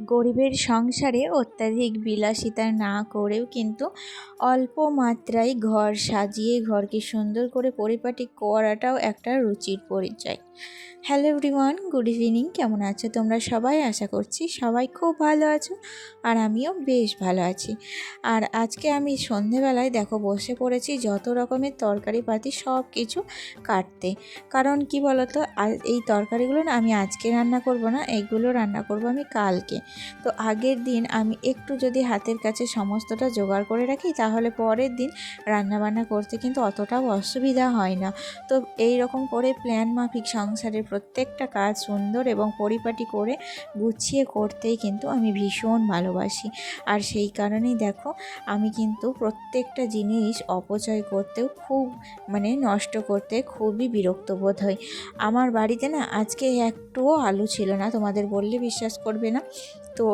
গরিবের সংসারে অত্যাধিক বিলাসিতা না করেও কিন্তু অল্প মাত্রায় ঘর সাজিয়ে ঘরকে সুন্দর করে পরিপাটি করাটাও একটা রুচির পরিচয়। Hello everyone, good evening. কেমন আছো তোমরা সবাই? আশা করছি সবাই খুব ভালো আছো, আর আমিও বেশ ভালো আছি। আর আজকে আমি সন্ধেবেলায় দেখো বসে পড়েছি যত রকমের তরকারি পাতি সব কিছু কাটতে। কারণ কি বলতো, এই তরকারিগুলো না আমি আজকে রান্না করব না, এইগুলো রান্না করব আমি কালকে। তো আগের দিন আমি একটু যদি হাতের কাছে সমস্তটা জোগাড় করে রাখি, তাহলে পরের দিন রান্নাবান্না করতে কিন্তু অতটাও অসুবিধা হয় না। তো এই রকম করে প্ল্যান মাফিক সংসারের প্রত্যেকটা কাজ সুন্দর এবং পরিপাটি করে গুছিয়ে করতেই কিন্তু আমি ভীষণ ভালোবাসি। আর সেই কারণেই দেখো আমি কিন্তু প্রত্যেকটা জিনিস অপচয় করতেও খুব নষ্ট করতে খুবই বিরক্ত বোধ হয়। আমার বাড়িতে না আজকে একটুও আলু ছিল না, তোমাদের বললে বিশ্বাস করবে না। তো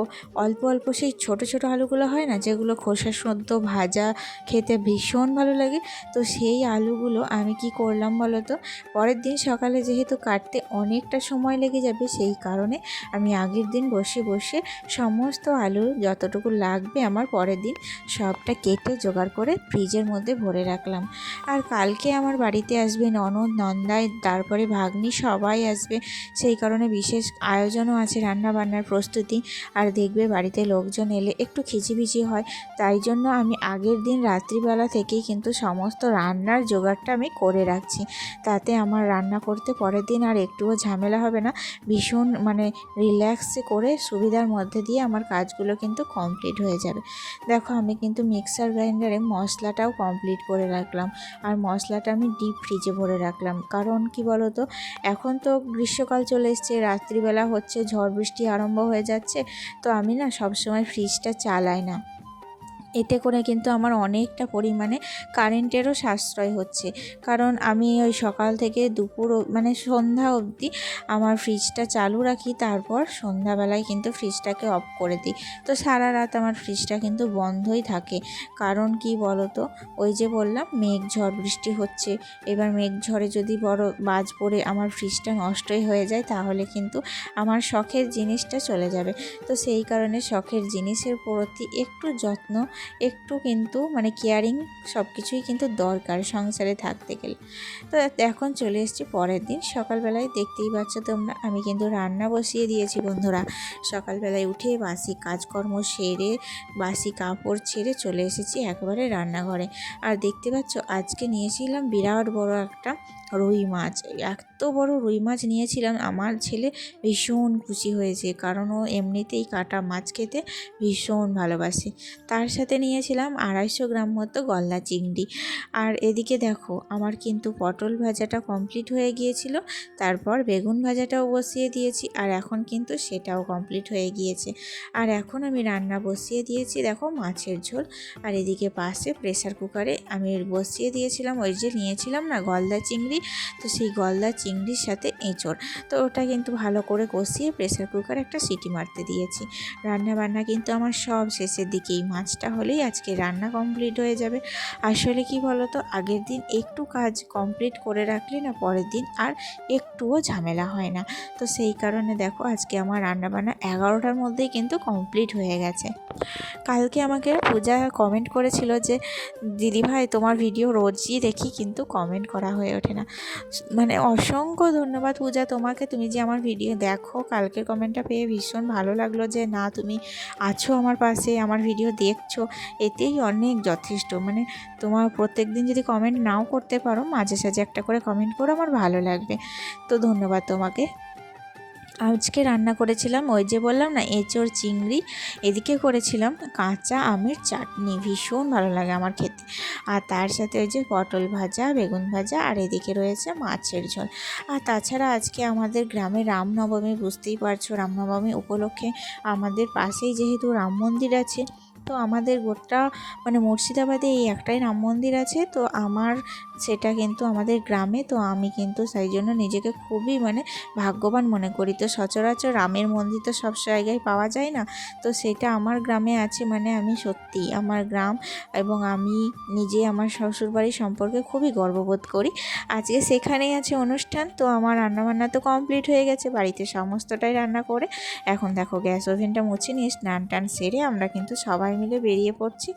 অল্প অল্প সেই ছোট ছোট আলুগুলো হয় না, যেগুলো খোসা সদ্য ভাজা খেতে ভীষণ ভালো লাগে। তো সেই আলুগুলো আমি কি করলাম বলো তো, পরের দিন সকালে যেহেতু কাটতে অনেকটা সময় লেগে যাবে, সেই কারণে আমি আগের দিন বসে বসে সমস্ত আলু যতটুকু লাগবে আমার পরের দিন সবটা কেটে জোগাড় করে ফ্রিজের মধ্যে ভরে রাখলাম। আর কালকে আমার বাড়িতে আসবে ননদ, নন্দাই, তারপরে ভাগ্নি, সবাই আসবে। সেই কারণে বিশেষ আয়োজনও আছে, রান্না বান্নার প্রস্তুতি। আর দেখবে বাড়িতে লোকজন এলে একটু খিচিবিচি হয়, তাই জন্য আমি আগের দিন রাত্রিবেলা থেকেই কিন্তু সমস্ত রান্নার জোগাড়টা আমি করে রাখছি। তাতে আমার রান্না করতে পরের দিন আর একটুও ঝামেলা হবে না। ভীষণ রিল্যাক্সে করে সুবিধার মধ্যে দিয়ে আমার কাজগুলো কিন্তু কমপ্লিট হয়ে যাবে। দেখো আমি কিন্তু মিক্সার গ্রাইন্ডারে মশলাটাও কমপ্লিট করে রাখলাম, আর মশলাটা আমি ডিপ ফ্রিজে ভরে রাখলাম। কারণ কি বলো তো, এখন তো গ্রীষ্মকাল চলে এসছে, রাত্রিবেলা হচ্ছে, ঝড় বৃষ্টি আরম্ভ হয়ে যাচ্ছে। তো আমি না সবসময় ফ্রিজটা চালাই না, এতে করে কিন্তু আমার অনেকটা পরিমাণে কারেন্টেরও সাশ্রয় হচ্ছে। কারণ আমি ওই সকাল থেকে দুপুর সন্ধ্যা অবধি আমার ফ্রিজটা চালু রাখি, তারপর সন্ধ্যাবেলায় কিন্তু ফ্রিজটাকে অফ করে দিই। তো সারা রাত আমার ফ্রিজটা কিন্তু বন্ধই থাকে। কারণ কি বলো তো, ওই যে বললাম মেঘ ঝড় বৃষ্টি হচ্ছে, এবার মেঘ ঝড়ে যদি বড় বাজ পড়ে আমার ফ্রিজটা নষ্টই হয়ে যায়, তাহলে কিন্তু আমার শখের জিনিসটা চলে যাবে। তো সেই কারণে শখের জিনিসের প্রতি একটু যত্ন, একটু কিন্তু কেয়ারিং সব কিছুই কিন্তু দরকার সংসারে থাকতে গেলে। তো এখন চলে এসেছি পরের দিন সকালবেলায়, দেখতেই পাচ্ছ তোমরা আমি কিন্তু রান্না বসিয়ে দিয়েছি বন্ধুরা। সকালবেলায় উঠে বাসি কাজকর্ম সেরে বাসি কাপড় ছেড়ে চলে এসেছি একেবারে রান্নাঘরে। আর দেখতে পাচ্ছ আজকে নিয়েছিলাম বিরাট বড় একটা রুই মাছ। এত বড় রুই মাছ নিয়েছিলাম, আমার ছেলে ভীষণ খুশি হয়েছে, কারণ ও এমনিতেই কাটা মাছ খেতে ভীষণ ভালোবাসে। তার সাথে নিয়েছিলাম 250 গ্রাম মতো গলদা চিংড়ি। আর এদিকে দেখো আমার কিন্তু পটল ভাজাটা কমপ্লিট হয়ে গিয়েছিল, তারপর বেগুন ভাজাটাও বসিয়ে দিয়েছি, আর এখন কিন্তু সেটাও কমপ্লিট হয়ে গিয়েছে। আর এখন আমি রান্না বসিয়ে দিয়েছি দেখো মাছের ঝোল। আর এদিকে পাশে প্রেসার কুকারে আমি বসিয়ে দিয়েছিলাম ওই যে নিয়েছিলাম না গলদা চিংড়ি, তো সেই গলদা চিংড়ির সাথে এঁচড়। তো ওটা কিন্তু ভালো করে কষিয়ে প্রেসার কুকারে একটা সিটি মারতে দিয়েছি। রান্না বান্না কিন্তু আমার সব শেষের দিকেই, মাছটা হলেই আজকে রান্না কমপ্লিট হয়ে যাবে। আসলে কি বলো তো, আগের দিন একটু কাজ কমপ্লিট করে রাখলে না পরের দিন আর একটুও ঝামেলা হয় না। তো সেই কারণে দেখো আজকে আমার রান্নাবান্না 11টার মধ্যেই কিন্তু কমপ্লিট হয়ে গেছে। কালকে আমাকে পূজা কমেন্ট করেছিল যে দিদিভাই তোমার ভিডিও রোজই দেখি, কিন্তু কমেন্ট করা হয়ে ওঠে না। অসংখ্য ধন্যবাদ পূজা তোমাকে, তুমি যে আমার ভিডিও দেখো। কালকের কমেন্টটা পেয়ে ভীষণ ভালো লাগলো যে না তুমি আছো আমার পাশে, আমার ভিডিও দেখছো, এতেই অনেক যথেষ্ট। তোমার প্রত্যেক দিন যদি কমেন্ট নাও করতে পারো, মাঝে সাঝে একটা করে কমেন্ট করো, আমার ভালো লাগবে। তো ধন্যবাদ তোমাকে। আজকে রান্না করেছিলাম ওই যে বললাম না এঁচড় চিংড়ি, এদিকে করেছিলাম কাঁচা আমের চাটনি, ভীষণ ভালো লাগে আমার খেতে। আর তার সাথে ওই যে পটল ভাজা, বেগুন ভাজা, আর এদিকে রয়েছে মাছের ঝোল। আর তাছাড়া আজকে আমাদের গ্রামে রামনবমী, বুঝতেই পারছো রামনবমী উপলক্ষে আমাদের পাশেই যেহেতু রাম মন্দির আছে, তো আমাদের গোটা মুর্শিদাবাদে এই একটাই রাম মন্দির আছে। তো আমার সেটা কিন্তু আমাদের গ্রামে। তো আমি কিন্তু সেই জন্য নিজেকে খুবই মানে ভাগ্যবান মনে করি। তো সচরাচর রামের মন্দির তো সব জায়গায় পাওয়া যায় না, তো সেটা আমার গ্রামে আছে মানে আমি সত্যি আমার গ্রাম এবং আমি নিজে আমার শ্বশুরবাড়ি সম্পর্কে খুবই গর্ববোধ করি। আজকে সেখানেই আছে অনুষ্ঠান। তো আমার রান্নাবান্না তো কমপ্লিট হয়ে গেছে, বাড়িতে সমস্তটাই রান্না করে এখন দেখো গ্যাস ওভেনটা মুছে নিয়ে স্নান টান সেরে আমরা কিন্তু সবাই মিলে বেরিয়ে পড়ছি,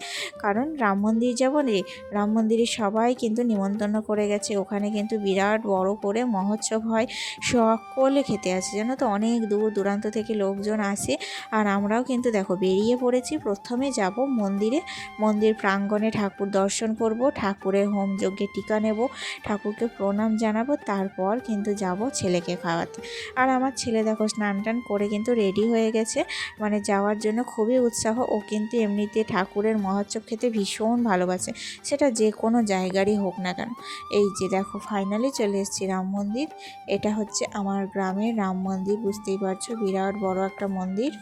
কারণ রাম মন্দির যাবো রে। রাম মন্দিরে সবাই কিন্তু নিমন্ত্রণ করে গেছে, ওখানে কিন্তু বিরাট বড় করে মহোৎসব হয়, সকলে খেতে আসে জানো তো, অনেক দূর দূরান্ত থেকে লোকজন আসে। আর আমরাও কিন্তু দেখো বেরিয়ে পড়েছি। প্রথমে যাব মন্দিরে, মন্দির প্রাঙ্গণে ঠাকুর দর্শন করব, ঠাকুরের হোমযজ্ঞে টিকা নেব, ঠাকুরকে প্রণাম জানাবো, তারপর কিন্তু যাব ছেলেকে খাওয়াতে। আর আমার ছেলে দেখো স্নান টান করে কিন্তু রেডি হয়ে গেছে, মানে যাওয়ার জন্য খুবই উৎসাহ। ও কিন্তু এমনিতে ঠাকুরের মহোৎসব খেতে ভীষণ ভালোবাসে, সেটা যে কোনো জায়গারই হোক না কেন। এই যে দেখো ফাইনালি চলে এসেছি রাম মন্দির। এটা হচ্ছে আমার গ্রামের রাম মন্দির, বুঝতেই পারছো বিরাট বড় একটা মন্দির।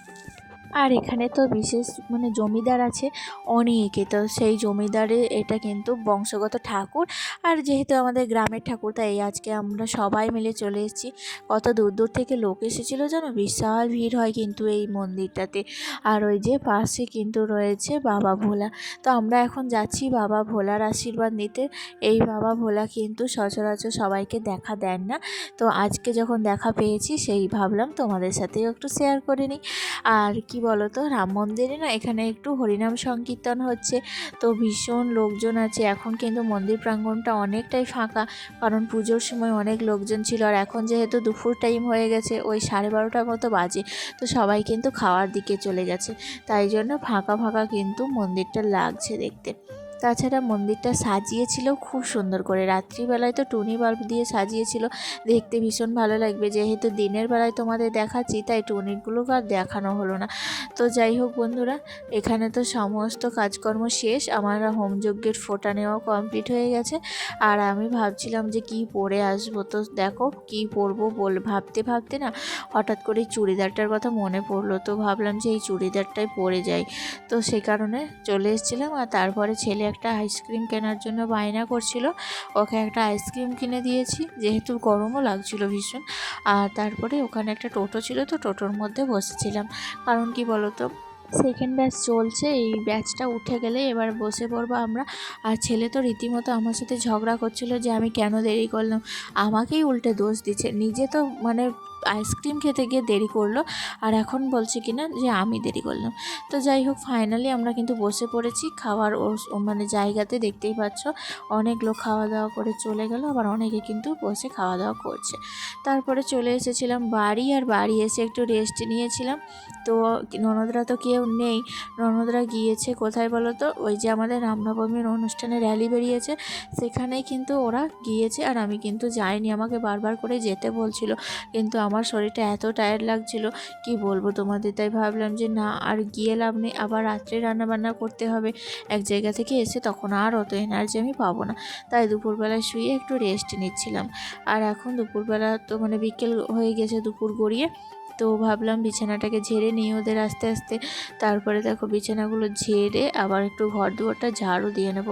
আর এখানে তো বিশেষ মানে জমিদার আছে অনেকে, তো সেই জমিদারে এটা কিন্তু বংশগত ঠাকুর। আর যেহেতু আমাদের গ্রামের ঠাকুর, তাই আজকে আমরা সবাই মিলে চলে এসেছি। কত দূর দূর থেকে লোক এসেছিলো জানো, বিশাল ভিড় হয় কিন্তু এই মন্দিরটাতে। আর ওই যে পাশে কিন্তু রয়েছে বাবা ভোলা। তো আমরা এখন যাচ্ছি বাবা ভোলার আশীর্বাদ নিতে। এই বাবা ভোলা কিন্তু সচরাচর সবাইকে দেখা দেন না, তো আজকে যখন দেখা পেয়েছি সেই ভাবলাম তোমাদের সাথেও একটু শেয়ার করে নিই। আর কি বলো তো, রাম মন্দিরে না এখানে একটু হরিনাম সংকীর্তন হচ্ছে, তো ভীষণ লোকজন আছে। এখন কিন্তু মন্দির প্রাঙ্গণটা অনেকটাই ফাঁকা, কারণ পুজোর সময় অনেক লোকজন ছিল। আর এখন যেহেতু দুপুর টাইম হয়ে গেছে, ওই 12:30টার মতো বাজে, তো সবাই কিন্তু খাওয়ার দিকে চলে গেছে, তাই জন্য ফাঁকা ফাঁকা কিন্তু মন্দিরটা লাগছে দেখতে। তাছাড়া মন্দিরটা সাজিয়েছিল খুব সুন্দর করে, রাত্রিবেলায় তো টুনি বাল্ব দিয়ে সাজিয়েছিল, দেখতে ভীষণ ভালো লাগবে। যেহেতু দিনের বেলায় তোমাদের দেখাচ্ছি, তাই টুনিগুলোকে আর দেখানো হলো না। তো যাই হোক বন্ধুরা, এখানে তো সমস্ত কাজকর্ম শেষ, আমার হোমযজ্ঞের ফোঁটা নেওয়াও কমপ্লিট হয়ে গেছে। আর আমি ভাবছিলাম যে কি পরে আসবো, তো দেখো কি পরবো ভাবতে ভাবতে না হঠাৎ করে চুড়িদারটার কথা মনে পড়লো, তো ভাবলাম যে এই চুড়িদারটাই পরে যাই। তো সে কারণে চলে এসেছিলাম। আর তারপরে ছেলে একটা আইসক্রিম কেনার জন্য বায়না করছিল, ওকে একটা আইসক্রিম কিনে দিয়েছি, যেহেতু গরমও লাগছিল ভীষণ। আর তারপরে ওখানে একটা টোটো ছিল, তো টোটোর মধ্যে বসেছিলাম, কারণ কি বলতো সেকেন্ড ব্যাচ চলছে, এই ব্যাচটা উঠে গেলে এবার বসে পড়বো আমরা। আর ছেলে তো রীতিমতো আমার সাথে ঝগড়া করছিল যে আমি কেন দেরি করলাম, আমাকেই উল্টে দোষ দিচ্ছে, নিজে তো মানে আইসক্রিম খেতে গিয়ে দেরি করলো, আর এখন বলছে কিনা যে আমি দেরি করলাম। তো যাই হোক ফাইনালি আমরা কিন্তু বসে পড়েছি খাওয়ার মানে জায়গাতে, দেখতেই পাচ্ছ অনেক লোক খাওয়া দাওয়া করে চলে গেল, আবার অনেকে কিন্তু বসে খাওয়া দাওয়া করছে। তারপরে চলে এসেছিলাম বাড়ি, আর বাড়ি এসে একটু রেস্ট নিয়েছিলাম। তো ননদরা তো কেউ নেই, ননদরা গিয়েছে কোথায় বলো তো, ওই যে আমাদের রামনবমীর অনুষ্ঠানে র্যালি বেরিয়েছে সেখানেই কিন্তু ওরা গিয়েছে, আর আমি কিন্তু যাইনি, আমাকে বারবার করে যেতে বলছিল, কিন্তু আমার শরীরটা এত টায়ার্ড লাগছিল কি বলবো তোমাদের, তাই ভাবলাম যে না আর গিয়ে লাভ নেই, আবার রাত্রে রান্নাবান্না করতে হবে এক জায়গা থেকে এসে, তখন আর অত এনার্জি আমি পাবো না। তাই দুপুরবেলায় শুয়ে একটু রেস্ট নিচ্ছিলাম। আর এখন দুপুরবেলা তো মানে বিকেল হয়ে গেছে, দুপুর গড়িয়ে, তো ভাবলাম বিছানাটাকে ঝেড়ে নিই ওদের আস্তে আস্তে। তারপরে দেখো বিছানাগুলো ঝেড়ে আবার একটু ঘর দুয়ারটা ঝাড়ু দিয়ে নেব।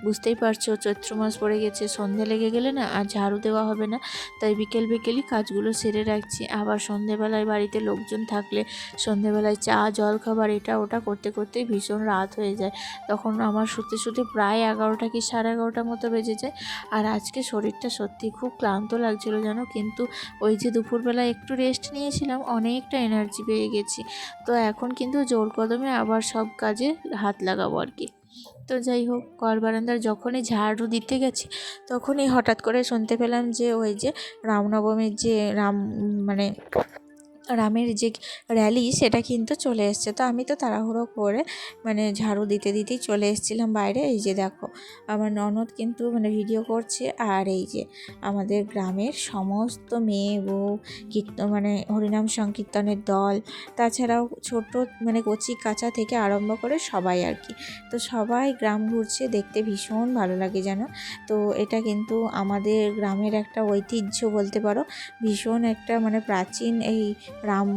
বুঝতেই পারছো চৈত্র মাস পড়ে গেছে, সন্ধে লেগে গেলে না আর ঝাড়ু দেওয়া হবে না, তাই বিকেলই কাজগুলো সেরে রাখছি। আবার সন্ধেবেলায় বাড়িতে লোকজন থাকলে সন্ধেবেলায় চা জল খাবার এটা ওটা করতে করতেই ভীষণ রাত হয়ে যায়, তখন আমার শুতে শুতে প্রায় 11টা কি 11:30টার মতো বেজে যায়। আর আজকে শরীরটা সত্যি খুব ক্লান্ত লাগছিল জানো, কিন্তু ওই যে দুপুরবেলা একটু রেস্ট নিয়েছিলাম, অনেকটা এনার্জি পেয়ে গেছি। তো এখন কিন্তু জোর কদমে আবার সব কাজে হাত লাগাবো আর কি। তো যাই হোক ঘর বারান্দার যখনই ঝাড়ু দিতে গেছি, তখনই হঠাৎ করে শুনতে পেলাম যে ওই যে রামনবমীর যে মানে রামের যে র্যালি সেটা কিন্তু চলে এসছে। তো আমি তো তাড়াহুড়ো করে মানে ঝাড়ু দিতে দিতেই চলে এসেছিলাম বাইরে। এই যে দেখো আমার ননদ কিন্তু মানে ভিডিও করছে, আর এই যে আমাদের গ্রামের সমস্ত মেয়ে বউ মানে হরিনাম সংকীর্তনের দল, তাছাড়াও ছোট মানে কচি কাঁচা থেকে আরম্ভ করে সবাই আর কি। তো সবাই গ্রাম ঘুরছে, দেখতে ভীষণ ভালো লাগে যেন। তো এটা কিন্তু আমাদের গ্রামের একটা ঐতিহ্য বলতে পারো, ভীষণ একটা মানে প্রাচীন এই রাম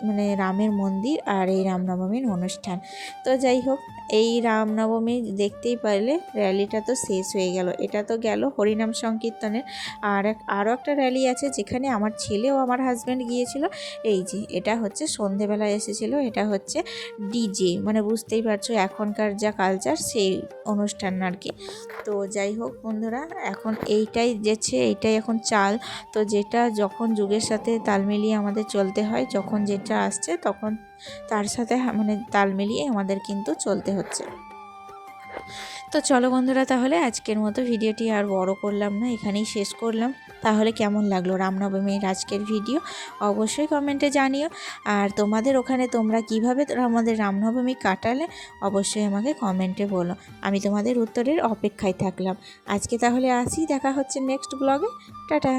মানে রামের মন্দির আর এই রামনবমীর অনুষ্ঠান। তো যাই হোক, এই রামনবমী দেখতেই পারলে র্যালিটা তো শেষ হয়ে গেল। এটা তো গেল হরিনাম সংকীর্তনের। আরও একটা র্যালি আছে যেখানে আমার ছেলে ও আমার হাজব্যান্ড গিয়েছিল। এই যে এটা হচ্ছে সন্ধেবেলায় এসেছিলো, এটা হচ্ছে ডিজে, মানে বুঝতেই পারছো এখনকার যা কালচার সেই অনুষ্ঠান আর কি। তো যাই হোক বন্ধুরা, এখন এইটাই এইটাই এখন চাল। তো যেটা যখন যুগের সাথে তাল মিলিয়ে আমাদের চলতে হয়, যখন যেটা আসছে তখন তার সাথে মানে তাল মিলিয়ে আমাদের কিন্তু চলতে হচ্ছে। তো চলো বন্ধুরা, তাহলে আজকের মতো ভিডিওটি আর বড় করলাম না, এখানেই শেষ করলাম। তাহলে কেমন লাগলো রামনবমীর আজকের ভিডিও অবশ্যই কমেন্টে জানিও। আর তোমাদের ওখানে তোমরা কিভাবে আমাদের রামনবমী কাটালে অবশ্যই আমাকে কমেন্টে বলো, আমি তোমাদের উত্তরের অপেক্ষায় থাকলাম। আজকে তাহলে আসি, দেখা হচ্ছে নেক্সট ব্লগে। টাটা।